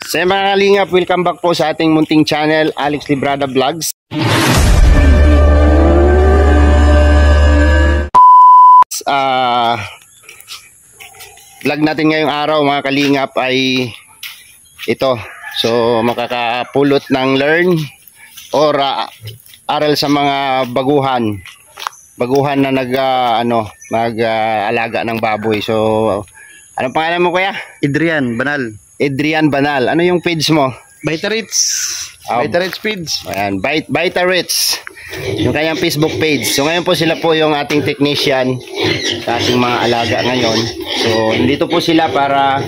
So mga kalingap, welcome back po sa ating munting channel, Alex Librada Vlogs. Vlog natin ngayong araw mga kalingap ay ito. So makakapulot ng learn or aral sa mga baguhan na nag-alaga ng baboy. So anong pangalan mo kuya? Adrian Banal. Adrian Banal. Ano yung page mo? Vitarits. Vitarits page. Ayan, Vitarits. Yung kanyang Facebook page. So ngayon po sila po yung ating technician sa ating mga alaga ngayon. So dito po sila para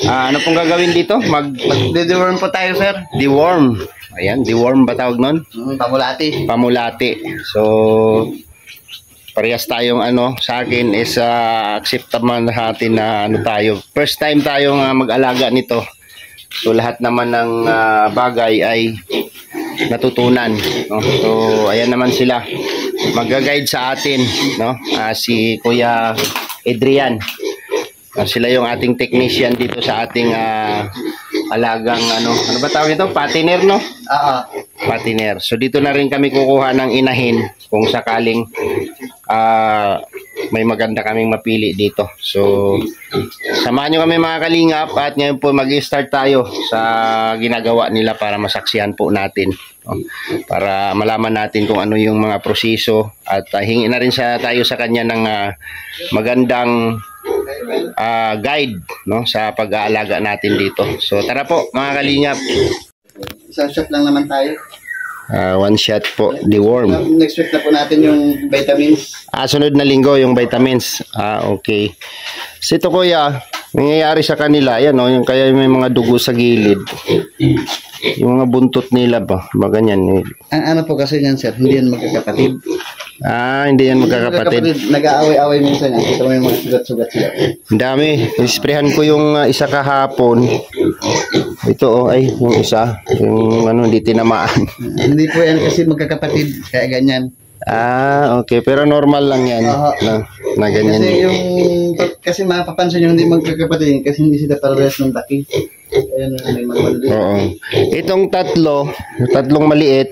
ano pong gagawin dito? Mag-deworm po tayo, sir. Deworm. Ayan, deworm ba tawag nun? Pamulati. Pamulati. So parehas tayong sa akin is accept naman natin na tayo. First time tayong mag-alaga nito. So lahat naman ng bagay ay natutunan, no? So ayan naman sila. Mag-guide sa atin, no? Si Kuya Adrian. Sila yung ating technician dito sa ating alagang ano ba tawag ito? Patiner, no? Patiner. So dito na rin kami kukuha ng inahin kung sakaling may maganda kaming mapili dito. So samahan nyo kami mga kalingap at ngayon po mag-start tayo sa ginagawa nila para masaksihan po natin, no? Para malaman natin kung ano yung mga proseso at hingin na rin tayo sa kanya ng magandang guide, no, sa pag-aalaga natin dito. So tara po mga kalingap. Isang shot lang naman tayo. One shot po, deworm. Next week na po natin yung vitamins. Sunod na linggo yung vitamins. Okay. So ito kuya, nangyayari sa kanila, yan, no, yung kaya may mga dugo sa gilid. Yung mga buntot nila ba ganyan. Ano po kasi yan, sir? Hindi yan magkakapatid. Hindi yan magkakapatid. Nag-aaway-aaway minsan yan. Ito may mga sugat-sugat sila. Ang dami. Isprehan ko yung isa kahapon. Ito ay yung isa. Yung hindi tinamaan. Hindi po yan kasi magkakapatid. Kaya ganyan. Okay. Pero normal lang yan. Na ganyan. Kasi mapapansin nyo hindi magkakapatid kasi hindi sila parehas ng laki. Ayan, may mga maliit. Oo. Itong tatlong maliit.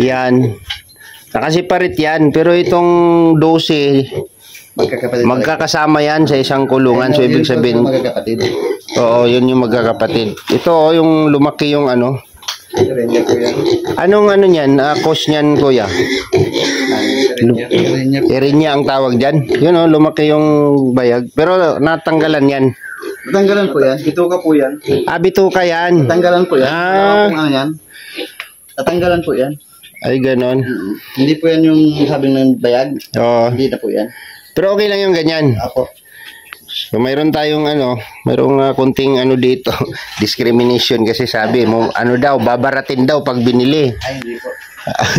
Yan. Nakasiparit yan, pero itong 12 magkakasama yan sa isang kulungan. So ibig sabihin, oo, yun yung magkakapatid. Ito yung lumaki yung anong niyan, cause niyan kuya? Irinya ang tawag dyan. Yun lumaki yung bayag, pero natanggalan yan. Natanggalan po yan, bituka po yan. Bituka yan. Natanggalan po yan. Natanggalan po yan. Ay, ganon. Hindi po yan yung sabing ng bayag. Oo. Hindi na po yan. Pero okay lang yung ganyan. Ako. So, mayroon tayong mayroong konting dito, discrimination kasi sabi mo, babaratin daw pag binili. Ay, hindi po.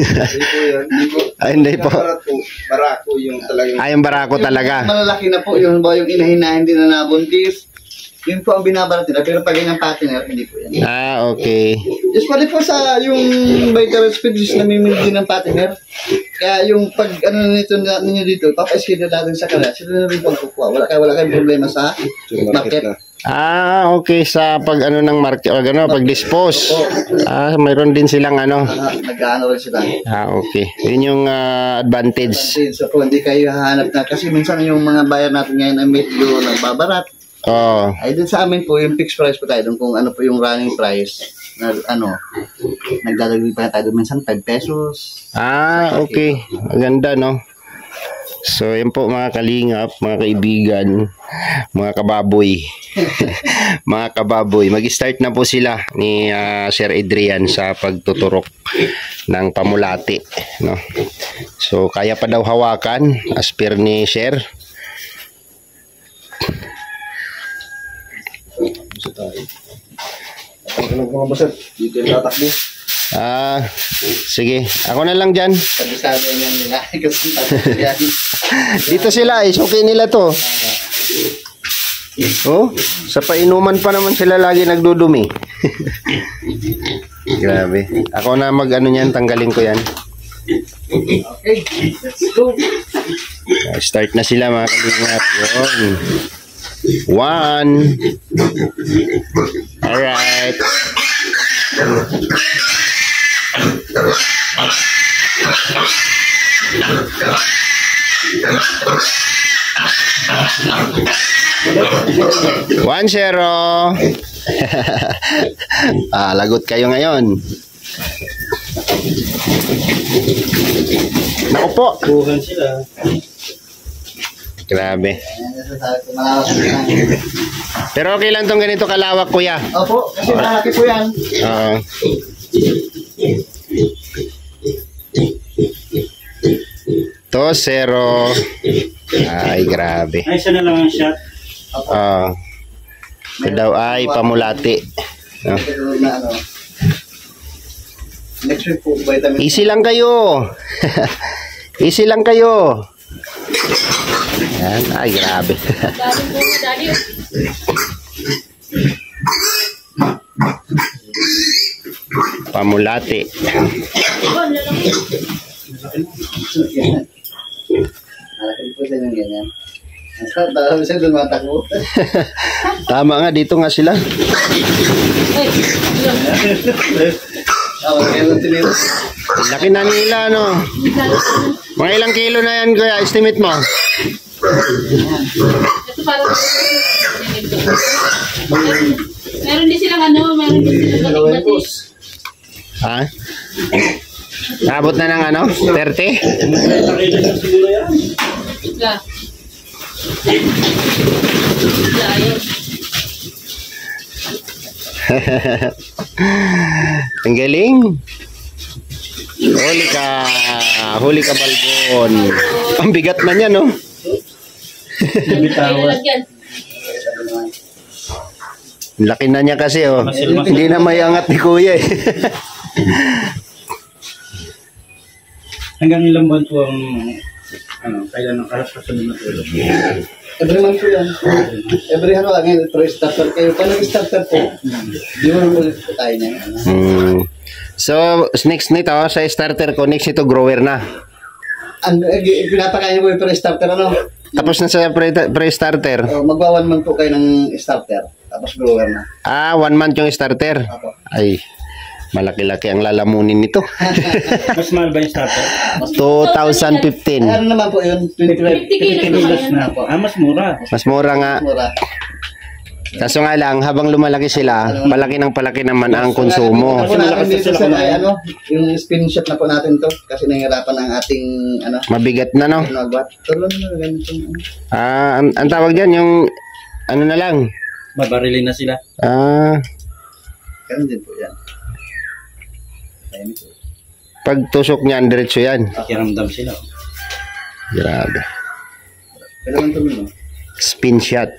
Hindi po yun. Hindi po. Barako yung talagang. Yung barako talaga. Malalaki na po yung inahin na hindi na nabuntis. Yun po ang binabarat nila, pero pag yung partner, hindi po yan. Okay. Just pali po sa yung vitamins species na mimili ng partner. Kaya yung pag nito ninyo dito, papa-schedule natin sa kanila, sila na rin pagkukuha. Wala kayong problema sa market. Okay. Sa pag ng market, pag dispose. Mayroon din silang Nag-ano rin sila. Okay. Yun yung advantage. So po, hindi kayo hahanap na. Kasi minsan yung mga buyer natin ngayon ay medyo nagbabarat. Ay din sa amin po yung fixed price po tayo doon kung ano po yung running price na nagdadagdag pa tayo doon minsan 5 pesos. Okay. Maganda, no? So yan po mga kalingap, mga kaibigan, mga kababoy. Mga kababoy, mag-start na po sila ni Sir Adrian sa pagtuturok ng pamulati, no? So kaya pa daw hawakan as per ni Sir. Sige, ako na lang dyan. Dito sila, suki nila to. Sa painuman pa naman sila lagi nagdudumi. Grabe. Ako na niyan, tanggalin ko yan. Okay, let's go. Start na sila mga kalingap. 1. Alright. One zero. Lagot kayo ngayon. Naku po. Bukan sila. Grabe. Pero okay lang tong ganito kalawak, kuya. Opo, kasi malaki po yan. Oo. 2-0. Ay, grabe. Ay, isa na lang ang shot. Ito daw ay pamulati. Na ano. Next week po, vitamin. Easy lang kayo. Easy lang kayo. Yan. Ay, grabe. Pamulati. Malaki po sa yung ganyan. Dahil siya doon matakbo. Tama nga, dito nga sila. Laki na nila, no? Mga ilang kilo na yan, kuya? Estimate mo? Ito para meron din silang ano, meron din silang batik-batik. Ha? Abot na ng ano? 30? Wala. Layo. Ang galing. Huli ka. Huli ka, Balbon. Ang bigat na niya, no? Laki na niya kasi, oh. Hindi na may angat ni kuya, eh. Hanggang ilang buwan po ang kailan ang kasunod na tulog? Every month po yan. Every ano, ngayon, pre-starter kayo. Pag nag-starter po, di mo naman ulit po tayo niya. So, next nito, sa starter ko, next ito, grower na. Pinapakain niyo po yung pre-starter, ano? Tapos na sa pre-starter. Magwa 1 month po kayo ng starter. Tapos grower na. 1 month yung starter. Apo. Ay, malaki-laki ang lalamunin nito. Mas mahal ba yung starter? 2015. Ano naman po yun? 50 kilos na po. Mas mura. Mas mura nga. Mura. Kaso nga lang, habang lumalaki sila, palaki ng palaki naman ang konsumo. Kasi natin dito sir ay ano, yung spin shot na po natin to. Kasi nahihirapan ang ating ano. Mabigat na, no? Nagbat. Tulong na ganito. Ang tawag dyan, yung ano na lang. Babarilin na sila. Ganun din po yan. Pag tusok niyan, diretso yan. Pakiramdam sila. Grabe. Kailangan tulong, no? Spin shot.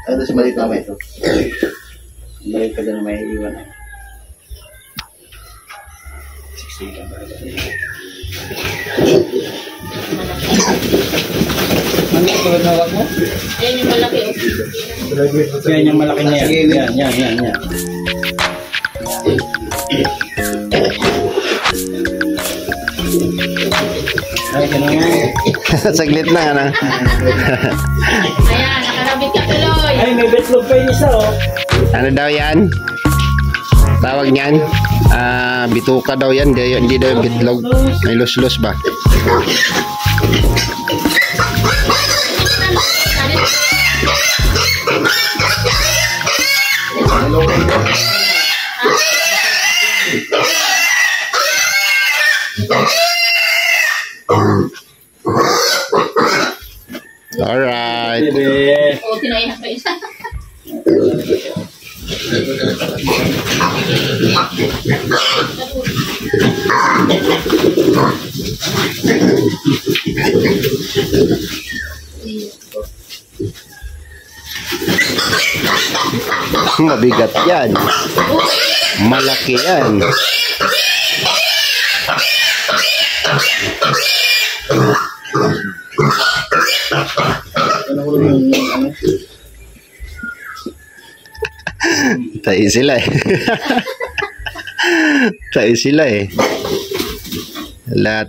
Ano sa maliit na may ito? Maliit ka dyan na may iwan. Ano ang tulad na hawak mo? Ayan yung malaki. Yan yung malaki na yan. Yan. Ay, ganun nga. Saglit na, ano? Ayan, nakarabit ka tuloy. Ay, may betlog pa yung isa, oh. Ano daw yan? Tawag niyan? Bituka daw yan. Hindi daw yung bitlog. May lus-lus ba? Alright. O, tinayahan pa isa. Mabigat yan. Malaki yan. Tayo sila eh. Tayo sila eh.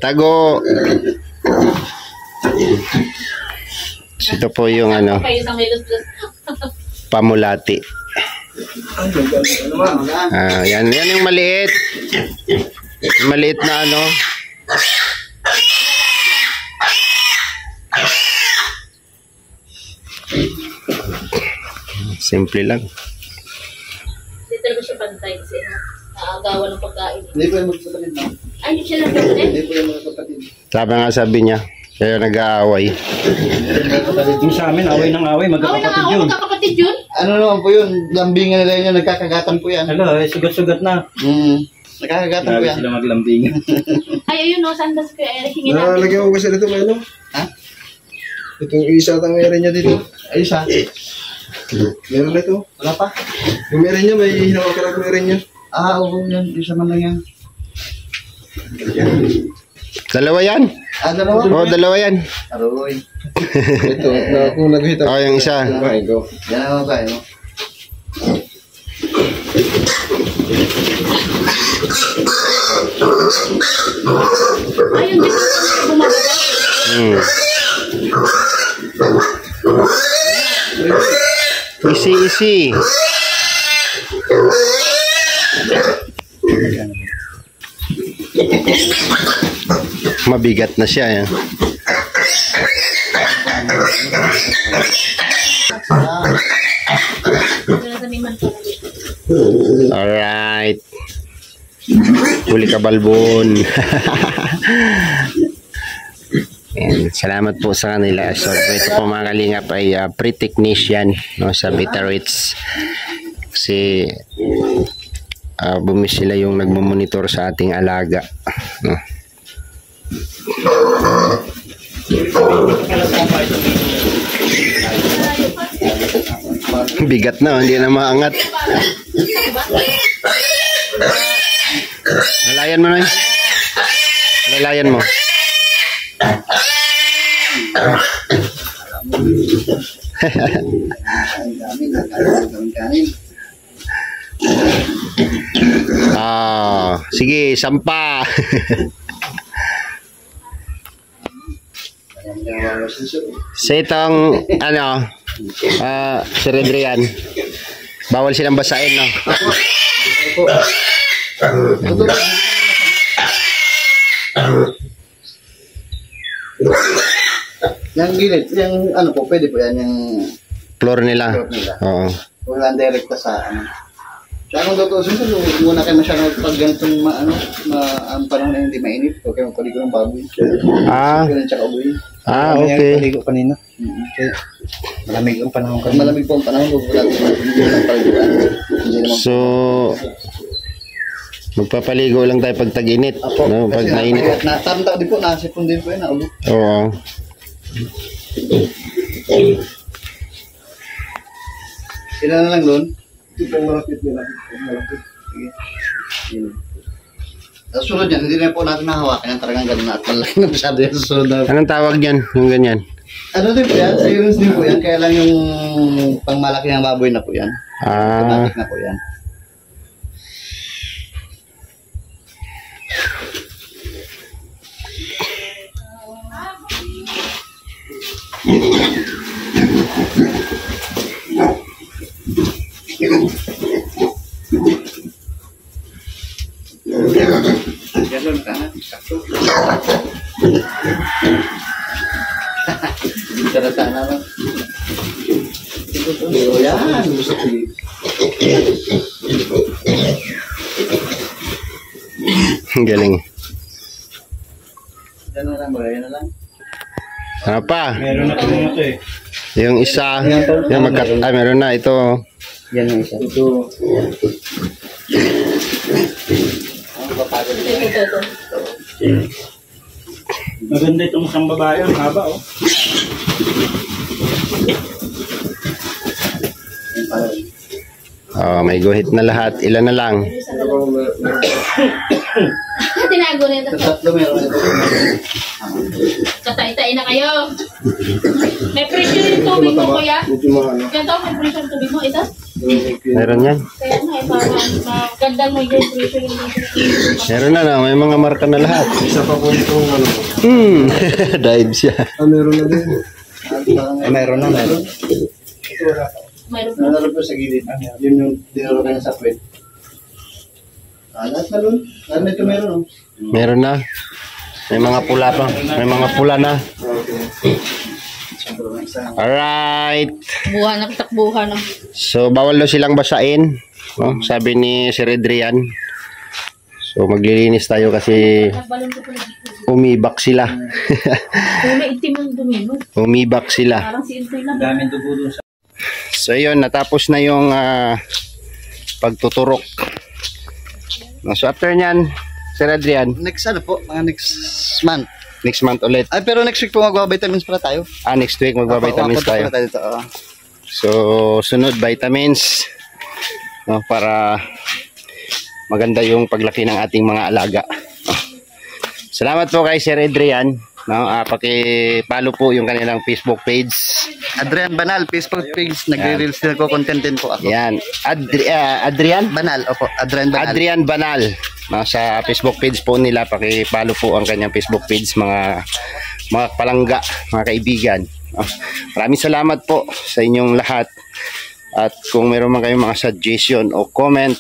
Tago. Ito po yung ano, Pa isang kilos. pamulati. Yan yung maliit. Yung maliit na ano. Simple lang. Hindi talaga siya pantay kasi naagawan ng pagkain. Hindi po yung magkapatid na. Ay, hindi siya lang kapatid. Hindi po yung magkapatid. Sabi niya, kaya nag-aaway. Yung sa amin, away ng away, Away na magkakapatid nga ako, yun. magkakapatid yun. Ano naman po yun? Lambingan nila yun, nagkakagatan po yan. Hala, sugat-sugat na. Nakakagatan po Grabe yan. sila maglambingan. Ay, ayun o, sandas ko. Eric, hingin natin. Nalagyan ko kasi dito, ano? Ha? Itong isa tang meron niya dito. Ay, isa. Meron na ito. Wala pa? Yung meron niya, may hinawag ka lang meron niya. Oo, yan. Isa man lang yan. Dalawa yan. Dalawa? Oo, dalawa yan. Aroy. Ito, na kung naghita. Oo, yung isa. Kumain ko. Yan ang babae mo. Ayun, di ba bumababa? Easy. Mabigat na siya. Alright. Huli ka balbon. And salamat po sa kanila. So ito po mga kalingap ay pre-technician, no, sa Bitarritz. Kasi bumis sila yung nagmamonitor sa ating alaga, no. Bigat na, hindi na maangat. Lalayan mo na yun. Lalayan mo. Sige, sampa. Sa itong Sir Adrian, bawal silang basahin, no? Yung gilid, yung ano po, pwede po yan, yung floor nila. Oo. kung lang direkta sa ano. Kaya kung tutusin ko, muna kayo masyadong pag ganitong ang panahon na hindi mainit, huwag kayo magpaligo ng baboy. Ganun tsaka ubuin. Okay. Paligo kanina. Malamig ang panahon Pag malamig po ang panahon, huwag wala ng paliguan. So, magpapaligo lang tayo pag tag-init. No? Pag nainit. Natamtak din po, nasipon din po yun, naulo. Oo. Ilan na lang doon? Ito pong malapit. Sige. Sa sunod yan, hindi na po natin nahawakan yan talagang ganun na at malaki na masyado yan sa sunod na. Anong tawag niyan? Yung ganyan? Ano din po yan? Ayun din po yan. Kaya lang yung pangmalaki ng baboy na po yan. Automatic na po yan. Ganun ka na. Sakto. Karata naman. Yan. Galing. Yan na lang. Yan na lang. Ano pa? Meron na kami ito eh. Yung isa. Yung meron na. Ito. Yan ang isa. Ito. Maganda itong isang babae. Ang haba oh. Oh, may guhit na lahat. Ilan na lang? Tinago na ito. Tatlo meron ito. Katay-tay na kayo. May pressure yung tubig mo, kuya? Medyo ano. Ganito, may pressure yung tubig mo. Ito? Meron yan. Kaya na, magandang may pressure yung tubig. Meron na. May mga marka na lahat. Isa pa po itong ano. Dive siya. Meron na din. Meron na. Ito wala. Mayroon po. Naroon po sa gilid. Yun yung dinuro kayo sa kwet. Lahat na doon. Lahat na ito meron. Oh. Meron na. May mga pula pa. May mga pula na. Alright. Buha na, takbuhan na. So, bawal daw silang basain. No? Sabi ni Sir Adrian. So, maglilinis tayo kasi Balon ko pala dito. umibak sila. Kulay itim ang dumi mo. Umibak sila. Parang si Intoy lang. Daming dugo doon sa... So, yun. Natapos na yung pagtuturok. No, so, after nyan, Sir Adrian, Next ano po? Mga next month. next month ulit. Ay, pero next week po magbabitamins para tayo. Next week magbabitamins tayo. Tayo dito. So, sunod vitamins. No, para maganda yung paglaki ng ating mga alaga. Salamat po kay Sir Adrian. No, paki-follow po yung kanilang Facebook page. Adrian Banal, Facebook page. Nagre-reels din ako, contentin po ako. Yan. Adrian? Banal, opo. Adrian Banal. Adrian Banal. No, sa Facebook page po nila, paki-follow po ang kanyang Facebook page, mga palangga, mga kaibigan. No, maraming salamat po sa inyong lahat. At kung meron man kayong mga suggestion o comment,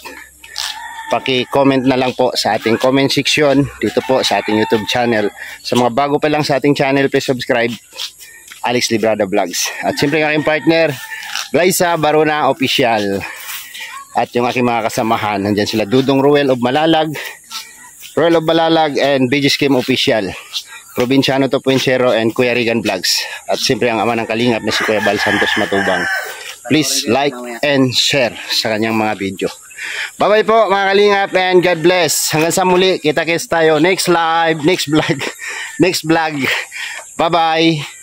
paki-comment na lang po sa ating comment section dito po sa ating YouTube channel. Sa mga bago pa lang sa ating channel, please subscribe, Alex Librada Vlogs. At siyempre ang aking partner, Glyza Barona Official. At yung aking mga kasamahan, nandyan sila Dudong Ruel of Malalag, and BG Scheme Official, Provinciano Topuencero, and Kuya Regan Vlogs. At siyempre ang ama ng kalingap na si Kuya Bal Santos Matubang. Please like and share sa kanyang mga video. Bye-bye po mga kalingap, and God bless. Hanggang sa muli, kita-kits tayo next live, next vlog. Bye-bye.